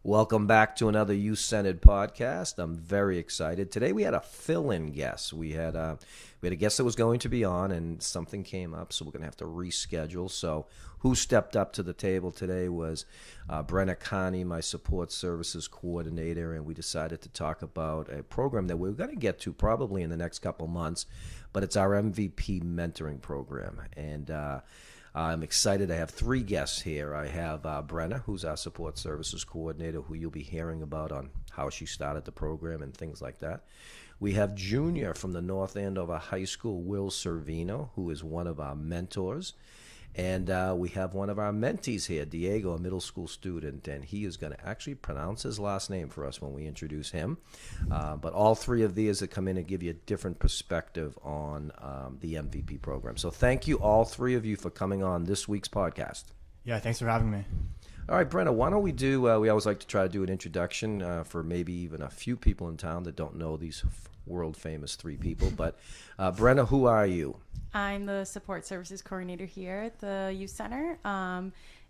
Welcome back to another youth-centered podcast. I'm very excited. Today we had a fill-in guest. We had a guest that was going to be on, and something came up, so we're going to have to reschedule. So who stepped up to the table today was Brenna, Carney, my support services coordinator, and we decided to talk about a program that we're going to get to probably in the next couple months, but it's our MVP mentoring program. And I'm excited. I have three guests here. I have Brenna, who's our support services coordinator, who you'll be hearing about on how she started the program and things like that. We have Junior from the North Andover High School, Will Servino, who is one of our mentors. And we have one of our mentees here, Diego, a middle school student, and he is going to actually pronounce his last name for us when we introduce him. But all three of these that come in and give you a different perspective on the MVP program. So thank you, all three of you, for coming on this week's podcast. Yeah, thanks for having me. All right, Brenna, why don't we do, we always like to try to do an introduction for maybe even a few people in town that don't know these world-famous three people. But Brenna, who are you? I'm the support services coordinator here at the youth center.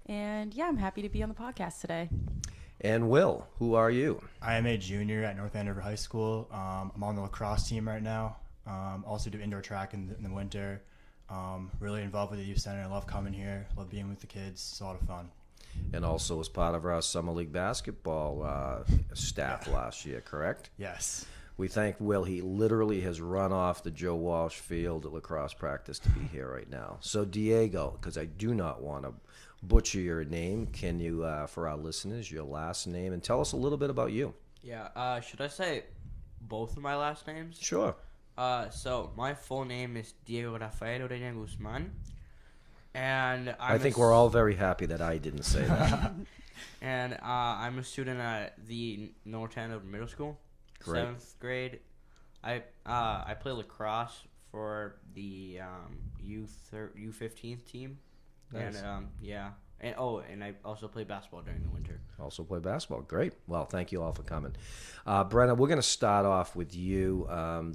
And yeah, I'm happy to be on the podcast today. And Will, who are you? I am a junior at North Andover High School. I'm on the lacrosse team right now. Also do indoor track in the winter. Really involved with the youth center. I love coming here. Love being with the kids. It's a lot of fun. And also as part of our Summer League basketball staff last year, correct? Yes. We thank Will. He literally has run off the Joe Walsh Field at lacrosse practice to be here right now. So, Diego, because I do not want to butcher your name, can you, for our listeners, your last name, and tell us a little bit about you? Yeah, should I say both of my last names? Sure. So, my full name is Diego Rafael Urena Guzman. And I think we're all very happy that I didn't say that. And I'm a student at the North Andover Middle School. Great. 7th grade. I play lacrosse for the U15 team. Nice. And and I also play basketball during the winter. Also play basketball. Great. Well, thank you all for coming. Brenna, we're going to start off with you.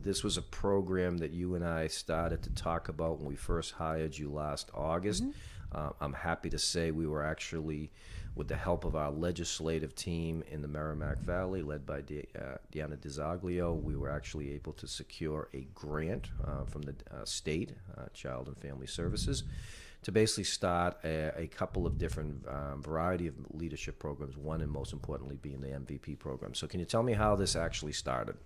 This was a program that you and I started to talk about when we first hired you last August. Mm-hmm. I'm happy to say we were actually, with the help of our legislative team in the Merrimack Valley, led by Deanna DiZaglio, we were actually able to secure a grant from the state, Child and Family Services, to basically start a couple of different variety of leadership programs, one and most importantly being the MVP program. So can you tell me how this actually started?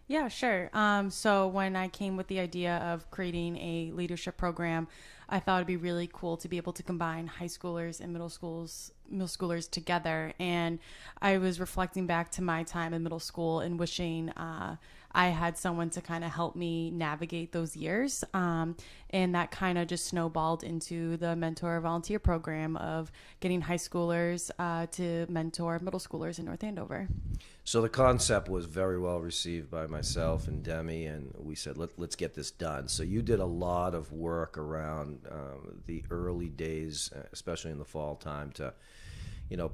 Yeah, sure. So when I came with the idea of creating a leadership program, I thought it'd be really cool to be able to combine high schoolers and middle schoolers together. And I was reflecting back to my time in middle school and wishing I had someone to kind of help me navigate those years. And that kind of just snowballed into the mentor volunteer program of getting high schoolers to mentor middle schoolers in North Andover. So the concept was very well received by myself and Demi, and we said, let's get this done. So you did a lot of work around the early days, especially in the fall time, to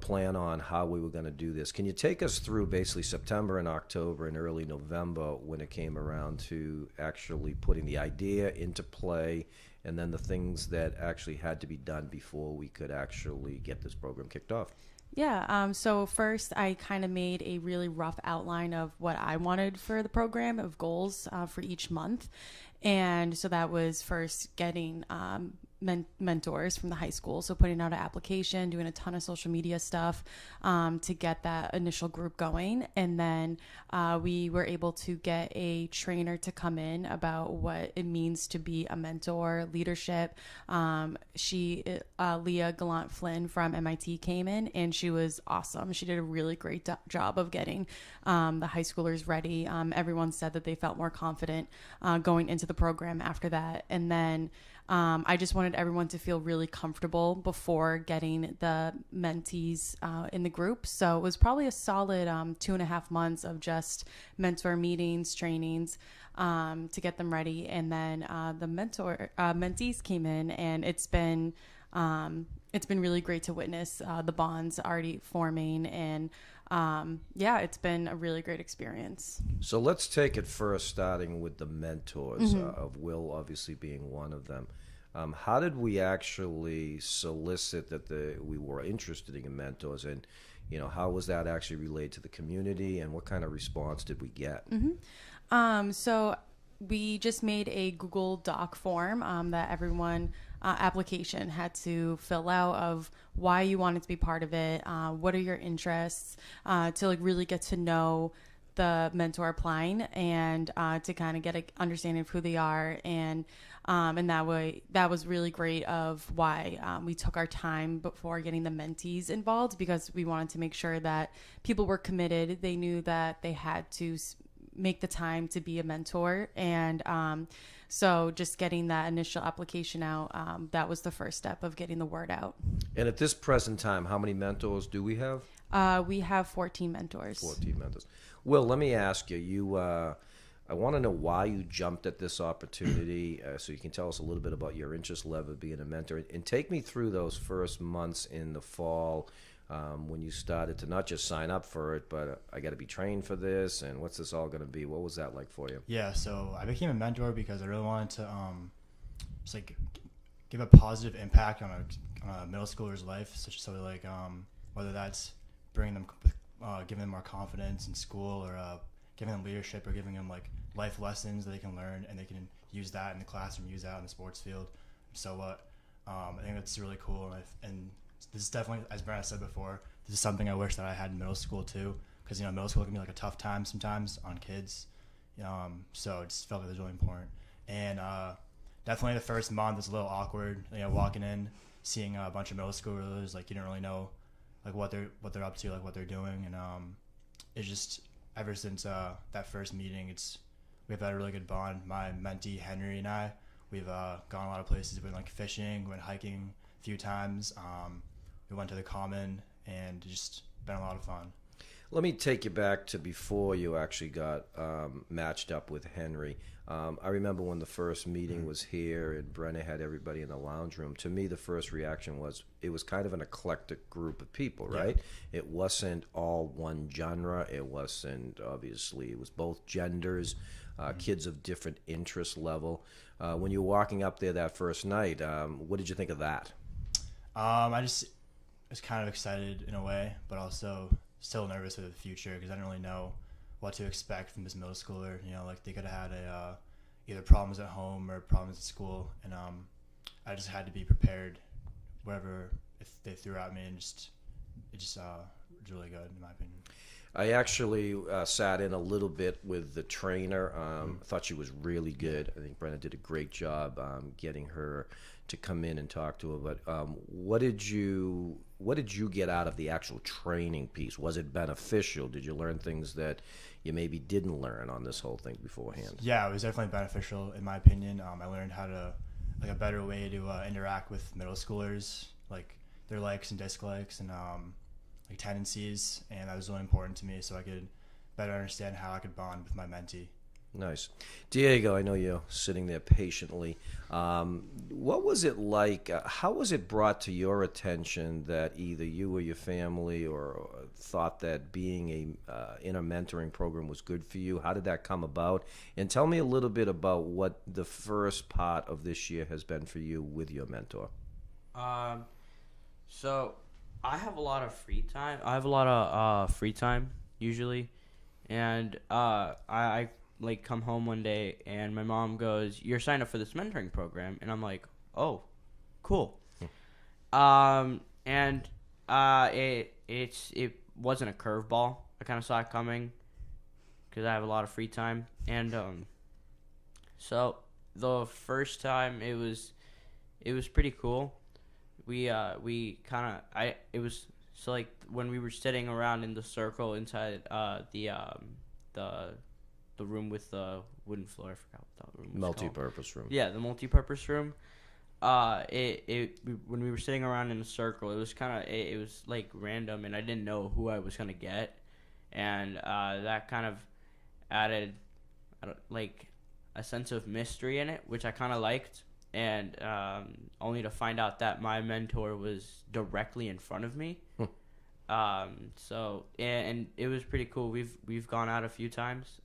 plan on how we were going to do this. Can you take us through basically September and October and early November when it came around to actually putting the idea into play, and then the things that actually had to be done before we could actually get this program kicked off? Yeah, so first I kind of made a really rough outline of what I wanted for the program, of goals for each month. And so that was first getting mentors from the high school. So putting out an application, doing a ton of social media stuff to get that initial group going. And then we were able to get a trainer to come in about what it means to be a mentor, leadership. Leah Gallant Flynn from MIT came in, and she was awesome. She did a really great job of getting the high schoolers ready. Everyone said that they felt more confident going into the program after that. And then I just wanted everyone to feel really comfortable before getting the mentees in the group. So it was probably a solid 2.5 months of just mentor meetings, trainings to get them ready. And then the mentees came in, and it's been really great to witness the bonds already forming. And it's been a really great experience. So let's take it first, starting with the mentors, of Will obviously being one of them. How did we actually solicit that we were interested in mentors? And how was that actually relayed to the community, and what kind of response did we get? So we just made a Google Doc form that everyone application had to fill out of why you wanted to be part of it, what are your interests, to like really get to know the mentor applying, and to kind of get an understanding of who they are, and that way that was really great of why we took our time before getting the mentees involved, because we wanted to make sure that people were committed. They knew that they had to make the time to be a mentor, and so just getting that initial application out, that was the first step of getting the word out. And at this present time, how many mentors do we have? We have 14 mentors. 14 mentors. Will, let me ask you, I want to know why you jumped at this opportunity, so you can tell us a little bit about your interest level of being a mentor, and take me through those first months in the fall, when you started to not just sign up for it, but I got to be trained for this, and what's this all going to be? What was that like for you? Yeah, so I became a mentor because I really wanted to just like give a positive impact on a middle schooler's life, so like whether that's bringing them, giving them more confidence in school, or giving them leadership, or giving them like life lessons that they can learn and they can use that in the classroom, use that in the sports field. So I think that's really cool, and this is definitely, as Brenna said before, this is something I wish that I had in middle school too, because middle school can be like a tough time sometimes on kids, so it just felt like it was really important. And definitely the first month was a little awkward, walking in, seeing a bunch of middle schoolers, like you don't really know like what they're up to, like what they're doing, and it's just ever since that first meeting, we've had a really good bond. My mentee Henry and I, we've gone a lot of places. We went like fishing, we went hiking a few times. We went to the Common, and just been a lot of fun. Let me take you back to before you actually got matched up with Henry. I remember when the first meeting was here and Brenna had everybody in the lounge room. To me, the first reaction was it was kind of an eclectic group of people, right? Yeah. It wasn't all one genre. It wasn't, obviously, it was both genders, kids of different interest level. When you were walking up there that first night, what did you think of that? I was kind of excited in a way, but also still nervous for the future, because I didn't really know what to expect from this middle schooler. Like they could have had either problems at home or problems at school, and I just had to be prepared wherever if they threw at me, and it was really good in my opinion. I actually sat in a little bit with the trainer. Thought she was really good. I think Brenna did a great job getting her to come in and talk to her. But what did you get out of the actual training piece? Was it beneficial? Did you learn things that you maybe didn't learn on this whole thing beforehand? Yeah, it was definitely beneficial in my opinion. I learned how to a better way to interact with middle schoolers, like their likes and dislikes, and like tendencies, and that was really important to me, so I could better understand how I could bond with my mentee. Nice. Diego, I know you're sitting there patiently. What was it like? How was it brought to your attention that either you or your family or thought that being in a mentoring program was good for you? How did that come about? And tell me a little bit about what the first part of this year has been for you with your mentor. So I have a lot of free time. I have a lot of free time usually, and I like come home one day and my mom goes, "You're signed up for this mentoring program," and I'm like, "Oh, cool." And it wasn't a curveball. I kind of saw it coming because I have a lot of free time, and so the first time it was pretty cool. It was so like when we were sitting around in the circle inside the room with the wooden floor. I forgot what that room was Multi-purpose room. Yeah, the multi-purpose room. When we were sitting around in a circle, it was like random, and I didn't know who I was gonna get, and that kind of added like a sense of mystery in it, which I kind of liked. And only to find out that my mentor was directly in front of me. So and it was pretty cool. We've gone out a few times.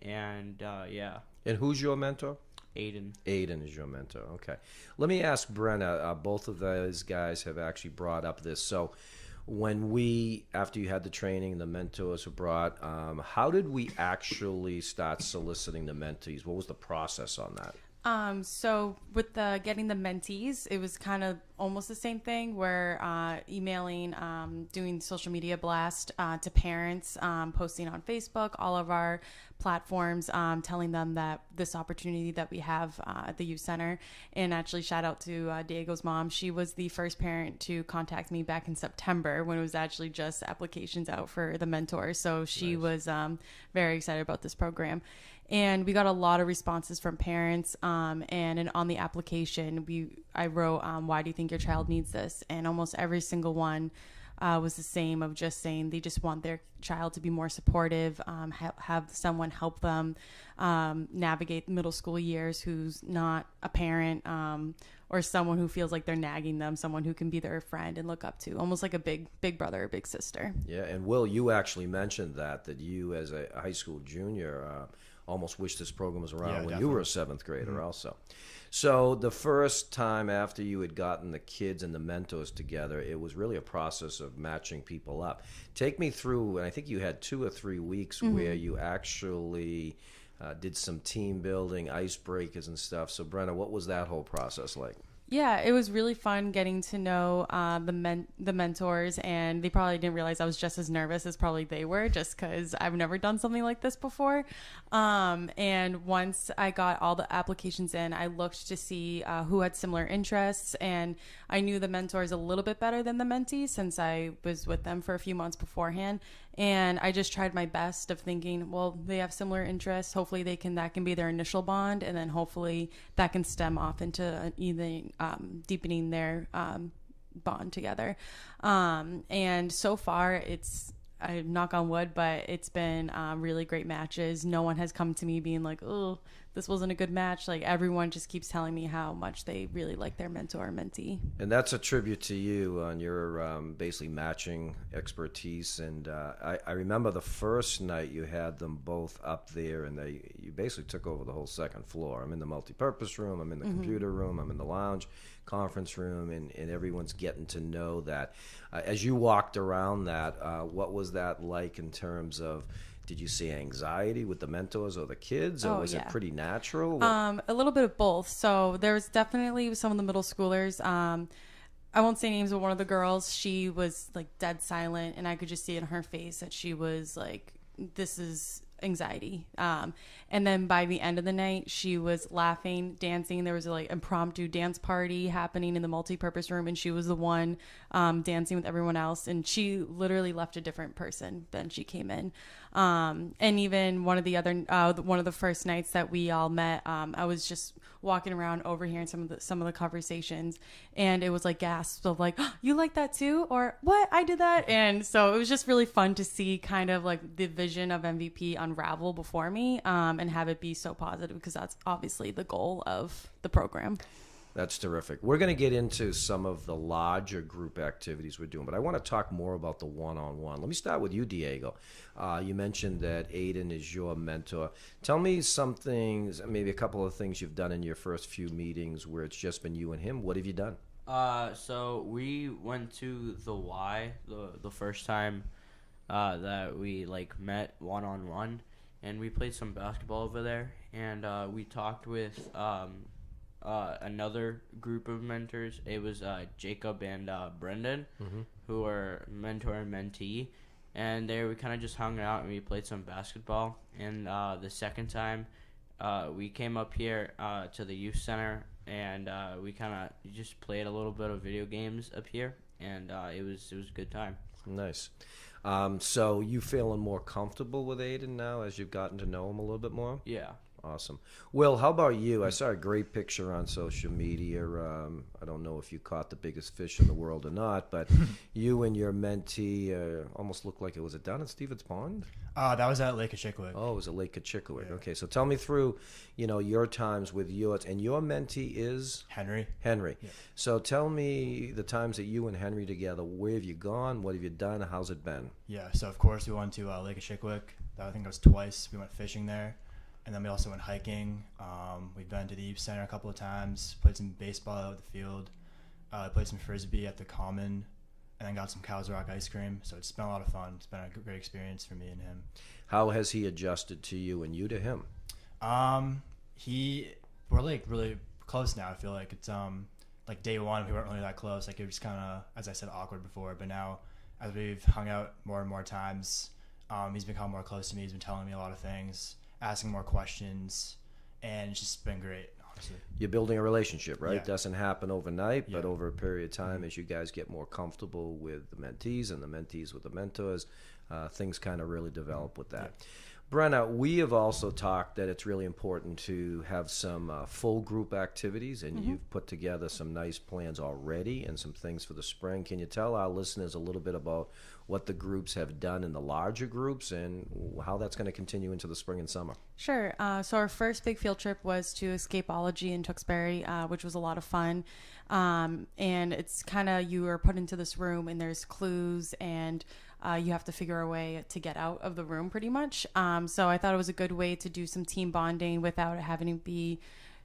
Yeah. And who's your mentor? Aiden. Aiden is your mentor. Okay. Let me ask Brenna. Both of those guys have actually brought up this. So after you had the training, the mentors were brought, how did we actually start soliciting the mentees? What was the process on that? So with getting the mentees, it was kind of almost the same thing. We're emailing, doing social media blast to parents, posting on Facebook, all of our platforms, telling them that this opportunity that we have at the youth center. And actually, shout out to Diego's mom. She was the first parent to contact me back in September when it was actually just applications out for the mentors. So she was very excited about this program. And we got a lot of responses from parents. And on the application, I wrote, why do you think your child needs this? And almost every single one was the same, of just saying they just want their child to be more supportive, have someone help them navigate middle school years who's not a parent, or someone who feels like they're nagging them, someone who can be their friend and look up to, almost like a big brother or big sister. Yeah, and Will, you actually mentioned that you as a high school junior almost wish this program was around when definitely. you were a seventh grader also. So the first time after you had gotten the kids and the mentors together, it was really a process of matching people up. Take me through, and I think you had 2 or 3 weeks where you actually did some team building, icebreakers and stuff. So Brenna, what was that whole process like? Yeah, it was really fun getting to know the mentors, and they probably didn't realize I was just as nervous as probably they were, just because I've never done something like this before. And once I got all the applications in, I looked to see who had similar interests, and I knew the mentors a little bit better than the mentees since I was with them for a few months beforehand. And I just tried my best of thinking, well, they have similar interests. Hopefully that can be their initial bond. And then hopefully that can stem off into either deepening their bond together. And so far I knock on wood, but it's been really great matches. No one has come to me being like, oh, this wasn't a good match. Like, everyone just keeps telling me how much they really like their mentor or mentee. And that's a tribute to you on your basically matching expertise. And I remember the first night you had them both up there, and you basically took over the whole second floor. I'm in the multi-purpose room, I'm in the computer room, I'm in the lounge conference room, and everyone's getting to know that. As you walked around that, what was that like in terms of, did you see anxiety with the mentors or the kids, or was it pretty natural? A little bit of both. So there was definitely some of the middle schoolers. I won't say names, but one of the girls, she was like dead silent, and I could just see in her face that she was like, this is anxiety. And then by the end of the night, she was laughing, dancing. There was a like impromptu dance party happening in the multi-purpose room, and she was the one dancing with everyone else, and she literally left a different person than she came in. And even one of the first nights that we all met, I was just walking around overhearing some of the conversations, and it was like gasps of like, oh, you like that too, or what, I did that. And so it was just really fun to see kind of like the vision of MVP unravel before me, and have it be so positive, because that's obviously the goal of the program. That's terrific. We're going to get into some of the larger group activities we're doing, but I want to talk more about the one-on-one. Let me start with you, Diego. You mentioned that Aiden is your mentor. Tell me some things, maybe a couple of things you've done in your first few meetings where it's just been you and him. What have you done? So we went to the Y the first time that we like met one-on-one, and we played some basketball over there, and we talked with another group of mentors. It was Jacob and Brendan, who are mentor and mentee, and there we kind of just hung out and we played some basketball. And the second time we came up here to the youth center, and we kind of just played a little bit of video games up here, and it was a good time. Nice. So you feeling more comfortable with Aiden now as you've gotten to know him a little bit more? Yeah. Awesome. Will, how about you? I saw a great picture on social media. I don't know if you caught the biggest fish in the world or not, but you and your mentee almost looked like it was down at Stevens Pond? That was at Lake Achickwitk. Oh, it was at Lake Achickwitk. Yeah. Okay, so tell me through, your times with yours. And your mentee is? Henry. Yeah. So tell me the times that you and Henry together. Where have you gone? What have you done? How's it been? Yeah, so of course we went to Lake Achickwitk. I think it was twice. We went fishing there. And then we also went hiking. We've been to the youth center a couple of times, played some baseball out at the field, played some frisbee at the common. and then got some Cows Rock ice cream. So it's been a lot of fun. It's been a great experience for me and him. How has he adjusted to you and you to him? We're like really close now. I feel like it's like day one we weren't really that close. Like it was kind of, as I said, awkward before. But now, as we've hung out more and more times, he's become more close to me. He's been telling me a lot of things, asking more questions, and it's just been great. Honestly, you're building a relationship, right? Yeah. It doesn't happen overnight, Yeah. but over a period of time, as you guys get more comfortable with the mentees and the mentees with the mentors, things kind of really develop with that. Yeah. Brenna, we have also talked that it's really important to have some full group activities, and you've put together some nice plans already and some things for the spring. Can you tell our listeners a little bit about what the groups have done in the larger groups and how that's going to continue into the spring and summer? Sure. So our first big field trip was to Escapology in Tewksbury, which was a lot of fun. And it's kind of, you are put into this room and there's clues and you have to figure a way to get out of the room pretty much. So I thought it was a good way to do some team bonding without having to be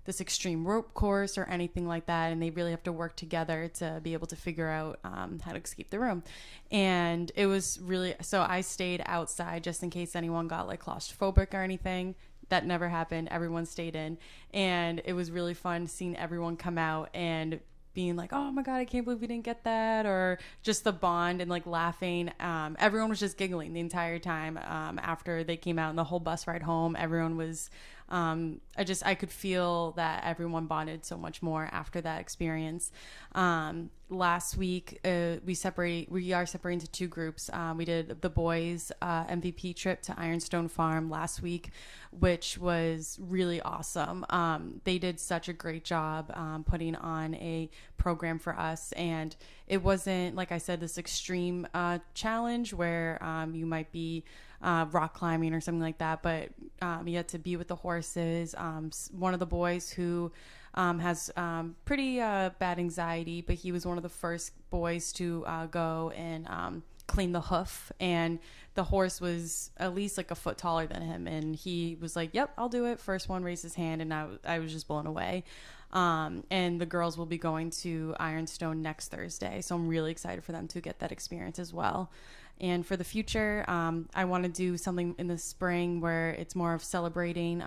this extreme rope course or anything like that. And they really have to work together to be able to figure out how to escape the room. And it was really, so I stayed outside just in case anyone got like claustrophobic or anything. That never happened. Everyone stayed in. And it was really fun seeing everyone come out and being like, oh my God, I can't believe we didn't get that, or just the bond and like laughing. Everyone was just giggling the entire time after they came out, and the whole bus ride home, everyone was, I could feel that everyone bonded so much more after that experience. Last week, we are separating into two groups. We did the boys MVP trip to Ironstone Farm last week, which was really awesome. They did such a great job putting on a program for us, and it wasn't, like I said, this extreme challenge where you might be rock climbing or something like that, but you had to be with the horses. One of the boys who has pretty bad anxiety, but he was one of the first boys to go and clean the hoof, and the horse was at least like a foot taller than him, and he was like, yep, I'll do it. First one raised his hand, and I was just blown away. And the girls will be going to Ironstone next Thursday, so I'm really excited for them to get that experience as well. And for the future, I want to do something in the spring where it's more of celebrating,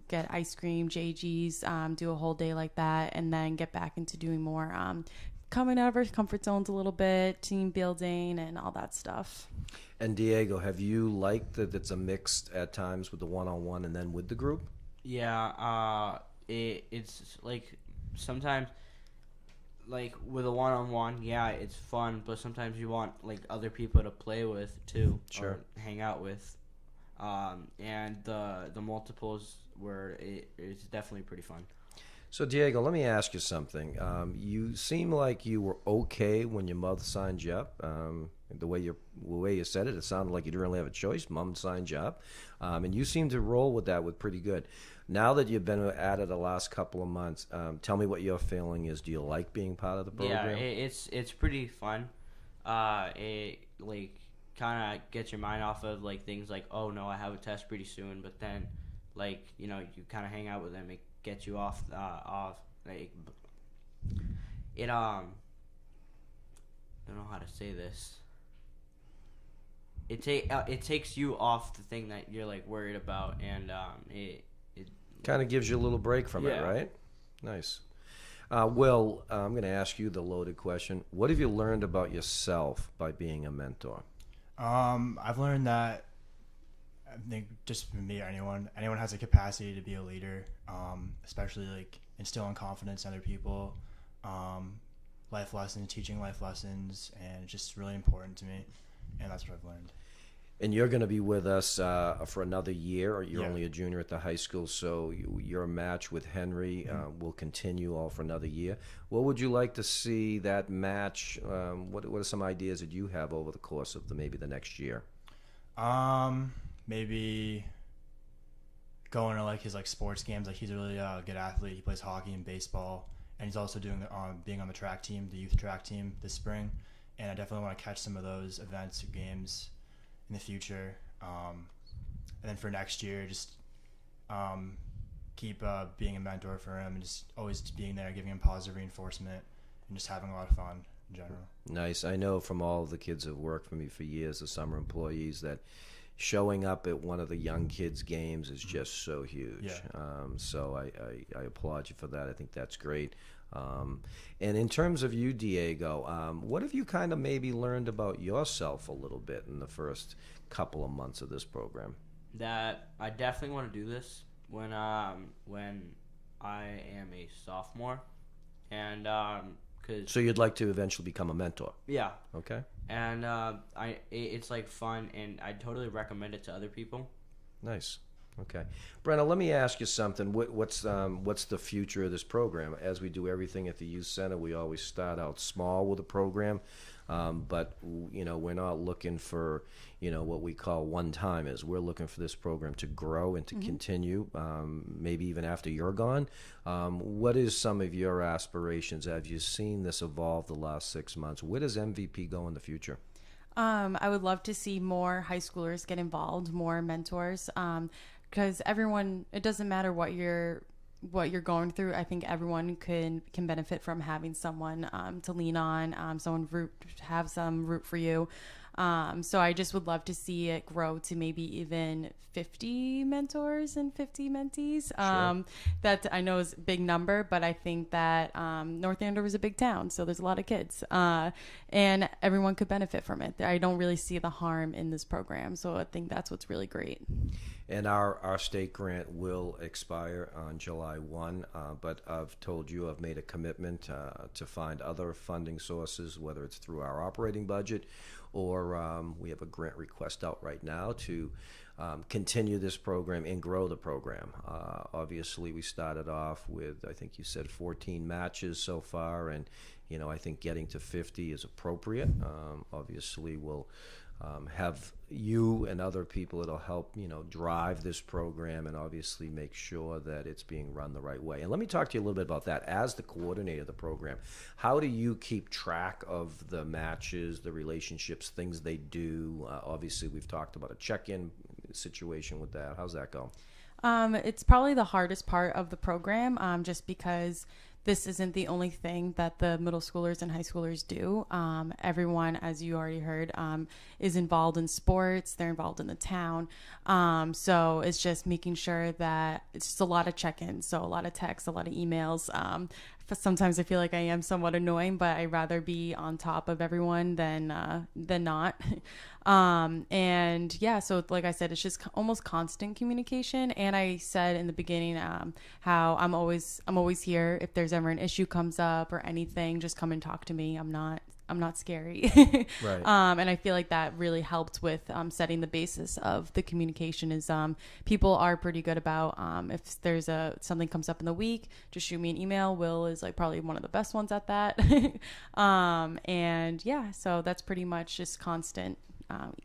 get ice cream, JGs, do a whole day like that, and then get back into doing more coming out of our comfort zones a little bit, team building, and all that stuff. And Diego, have you liked that it's a mix at times with the one-on-one and then with the group? Yeah, it's like sometimes, like with a one-on-one, yeah, it's fun, but sometimes you want like other people to play with too, Sure, or hang out with, and the multiples it's definitely pretty fun. So, Diego, let me ask you something. You seem like you were okay when your mother signed you up. The way you said it, it sounded like you didn't really have a choice. Mom signed you up, and you seem to roll with that with pretty good. Now that you've been at it the last couple of months, tell me what your feeling is. Do you like being part of the program? Yeah, it's pretty fun. It like kind of gets your mind off of like things like, oh no, I have a test pretty soon, but then like you kind of hang out with them. It gets you off like it. I don't know how to say this. It takes you off the thing that you're like worried about, and it kind of gives you a little break from it, right? Nice. Will, I'm going to ask you the loaded question. What have you learned about yourself by being a mentor? I've learned that I think just for me or anyone has a capacity to be a leader, especially like instilling confidence in other people, life lessons, teaching life lessons, and it's just really important to me, and that's what I've learned. And you're going to be with us for another year, or you're only a junior at the high school, so your match with Henry will continue all for another year. What would you like to see that match? What are some ideas that you have over the course of maybe the next year? Maybe going to like his like sports games. Like he's a really good athlete. He plays hockey and baseball, and he's also doing being on the track team, the youth track team this spring. And I definitely want to catch some of those events or games in the future. And then for next year, just keep being a mentor for him and just always being there, giving him positive reinforcement and just having a lot of fun. in general. Nice. I know from all of the kids who have worked for me for years, the summer employees, that showing up at one of the young kids' games is just so huge. Yeah. So I applaud you for that. I think that's great. And in terms of you, Diego, what have you kind of maybe learned about yourself a little bit in the first couple of months of this program? That I definitely want to do this when I am a sophomore, and cause So you'd like to eventually become a mentor? yeah, Okay. and it's like fun, and I totally recommend it to other people. Nice. Okay, Brenna, let me ask you something. What's the future of this program? As we do everything at the youth center, we always start out small with a program, but we're not looking for what we call one-timers. We're looking for this program to grow and to continue, maybe even after you're gone. What is some of your aspirations? Have you seen this evolve the last 6 months? Where does MVP go in the future? I would love to see more high schoolers get involved, more mentors, because everyone, it doesn't matter what you're going through. I think everyone can benefit from having someone to lean on, have some root for you. So I just would love to see it grow to maybe even 50 mentors and 50 mentees. Sure. That I know is a big number, but I think that North Andover is a big town, so there's a lot of kids, and everyone could benefit from it. I don't really see the harm in this program, so I think that's what's really great. And our state grant will expire on July 1, but I've told you I've made a commitment to find other funding sources, whether it's through our operating budget or we have a grant request out right now to continue this program and grow the program. Obviously, we started off with, I think you said 14 matches so far, and I think getting to 50 is appropriate. Obviously, we'll have you and other people that'll help drive this program and obviously make sure that it's being run the right way. And let me talk to you a little bit about that. As the coordinator of the program, how do you keep track of the matches, the relationships, things they do? Obviously, we've talked about a check-in situation with that. How's that go? It's probably the hardest part of the program, just because this isn't the only thing that the middle schoolers and high schoolers do. Everyone, as you already heard, is involved in sports. They're involved in the town. So it's just making sure that it's just a lot of check-ins. So a lot of texts, a lot of emails. Sometimes I feel like I am somewhat annoying, but I'd rather be on top of everyone than not. And yeah, so like I said, it's just almost constant communication. And I said in the beginning how I'm always here. If there's ever an issue comes up or anything, just come and talk to me. I'm not scary. Right. And I feel like that really helped with setting the basis of the communication. Is people are pretty good about if there's something comes up in the week, just shoot me an email. Will is like probably one of the best ones at that. And yeah, so that's pretty much just constant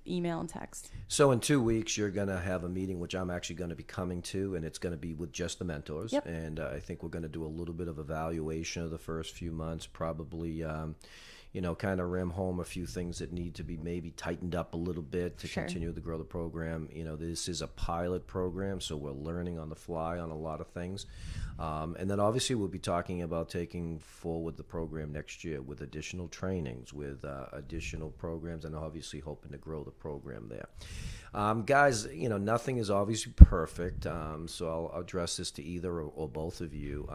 email and text. So in 2 weeks, you're going to have a meeting, which I'm actually going to be coming to, and it's going to be with just the mentors. Yep. And I think we're going to do a little bit of evaluation of the first few months, probably kind of ram home a few things that need to be maybe tightened up a little bit to Sure. continue to grow the program. This is a pilot program, so we're learning on the fly on a lot of things. And then obviously we'll be talking about taking forward the program next year with additional trainings, with additional programs, and obviously hoping to grow the program there. Guys, nothing is obviously perfect, so I'll address this to either or both of you.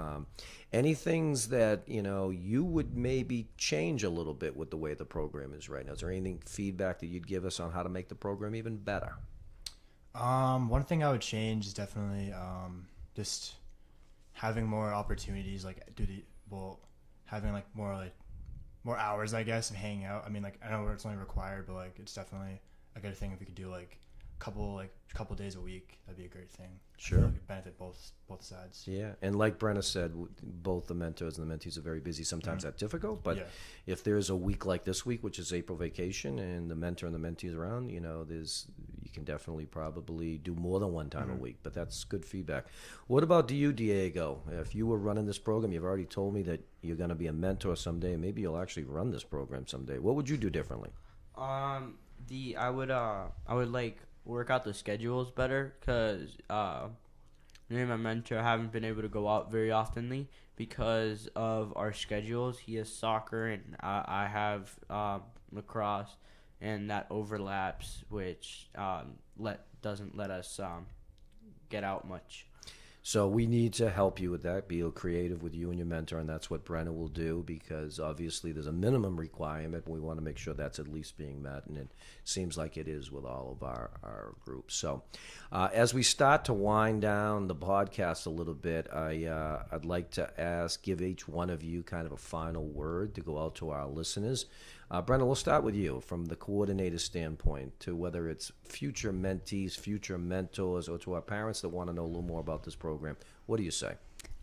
Any things that, you would maybe change a little bit with the way the program is right now? Is there anything feedback that you'd give us on how to make the program even better? One thing I would change is definitely just having more opportunities, having more hours, I guess, of hanging out. I mean, I know it's only required, but it's definitely a good thing if we could do couple days a week. That'd be a great thing. Sure. I feel like it'd benefit both sides. Yeah, and like Brenna said, both the mentors and the mentees are very busy. Sometimes that's difficult, but Yeah. if there's a week like this week, which is April vacation, and the mentor and the mentees around, you can definitely probably do more than one time a week. But that's good feedback. What about you, Diego? If you were running this program, you've already told me that you're going to be a mentor someday. Maybe you'll actually run this program someday. What would you do differently? I would work out the schedules better, because me and my mentor haven't been able to go out very oftenly because of our schedules. He has soccer and I have lacrosse, and that overlaps, which doesn't let us get out much. So we need to help you with that, be creative with you and your mentor, and that's what Brenna will do, because obviously there's a minimum requirement, but we want to make sure that's at least being met, and it seems like it is with all of our groups. So as we start to wind down the podcast a little bit, I'd like to give each one of you kind of a final word to go out to our listeners. Brenna, we'll start with you from the coordinator standpoint, to whether it's future mentees, future mentors, or to our parents that want to know a little more about this program. What do you say?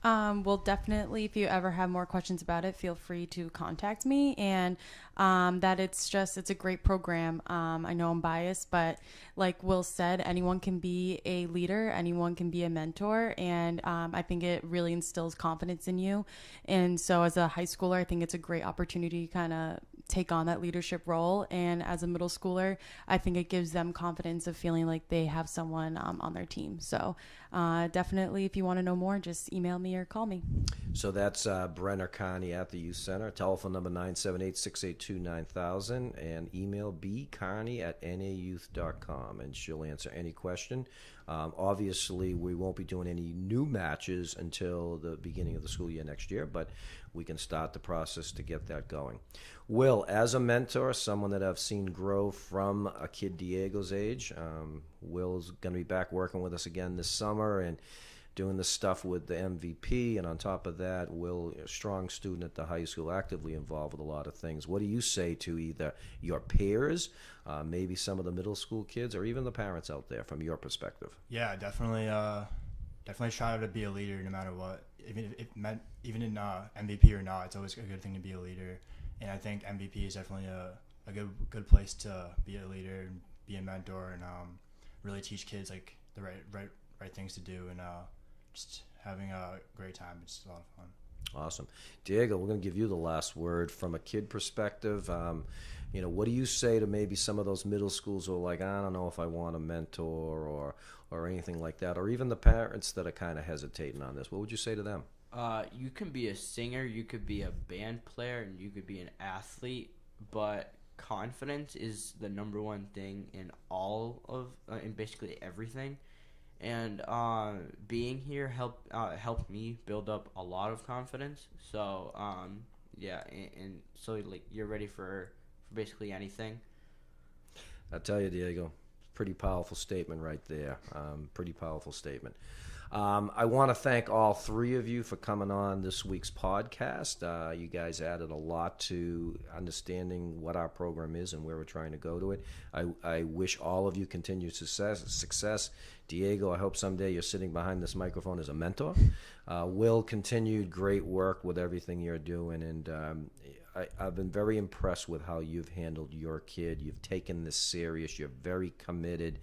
Well, definitely, if you ever have more questions about it, feel free to contact me. And that it's a great program. I know I'm biased, but like Will said, anyone can be a leader, anyone can be a mentor. And I think it really instills confidence in you. And so as a high schooler, I think it's a great opportunity to kind of take on that leadership role. And as a middle schooler, I think it gives them confidence of feeling like they have someone on their team. So definitely, if you want to know more, just email me or call me. So that's Brenna Carney at the Youth Center. Telephone number 978-682-9000, and email bcarney@nayouth.com, and she'll answer any question. Obviously, we won't be doing any new matches until the beginning of the school year next year, but we can start the process to get that going. Will, as a mentor, someone that I've seen grow from a kid Diego's age, Will's going to be back working with us again this summer and doing the stuff with the MVP, and on top of that, Will, a strong student at the high school, actively involved with a lot of things. What do you say to either your peers, maybe some of the middle school kids, or even the parents out there from your perspective? Yeah, definitely try to be a leader no matter what. Even in MVP or not, it's always a good thing to be a leader. And I think MVP is definitely a good place to be a leader and be a mentor, and really teach kids like the right things to do, and just having a great time. It's a lot of fun. Awesome. Diego, we're going to give you the last word from a kid perspective. What do you say to maybe some of those middle schools who are like, I don't know if I want a mentor or anything like that, or even the parents that are kind of hesitating on this? What would you say to them? You can be a singer, you could be a band player, and you could be an athlete, but confidence is the number one thing in in basically everything. And being here helped me build up a lot of confidence. So and so like you're ready for basically anything. I tell you, Diego, pretty powerful statement right there. Pretty powerful statement. I want to thank all three of you for coming on this week's podcast. You guys added a lot to understanding what our program is and where we're trying to go to it. I wish all of you continued success. Diego, I hope someday you're sitting behind this microphone as a mentor. Will, continued great work with everything you're doing, and I've been very impressed with how you've handled your kid. You've taken this serious. You're very committed.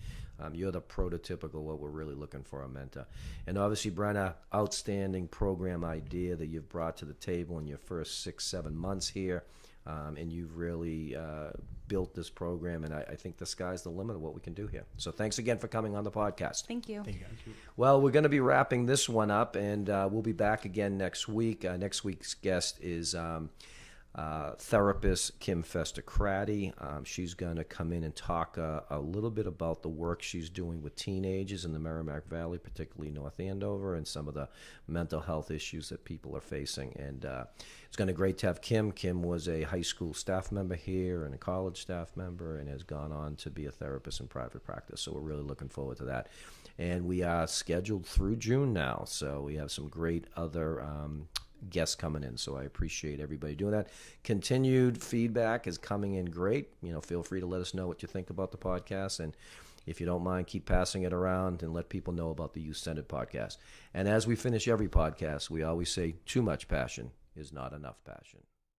You're the prototypical what we're really looking for a mentor. And obviously, Brenna, outstanding program idea that you've brought to the table in your first 6-7 months here. And you've really built this program, and I think the sky's the limit of what we can do here. So thanks again for coming on the podcast. Thank you. Thank you. Well, we're going to be wrapping this one up, and we'll be back again next week. Next week's guest is therapist Kim Festacrati. She's going to come in and talk a little bit about the work she's doing with teenagers in the Merrimack Valley, particularly North Andover, and some of the mental health issues that people are facing. And it's going to be great to have Kim. Kim was a high school staff member here and a college staff member, and has gone on to be a therapist in private practice. So we're really looking forward to that. And we are scheduled through June now, so we have some great other guests coming in, so I appreciate everybody doing that. Continued feedback is coming in great. Feel free to let us know what you think about the podcast, and if you don't mind, keep passing it around and let people know about the Youth-Centered podcast. And as we finish every podcast, we always say, too much passion is not enough passion.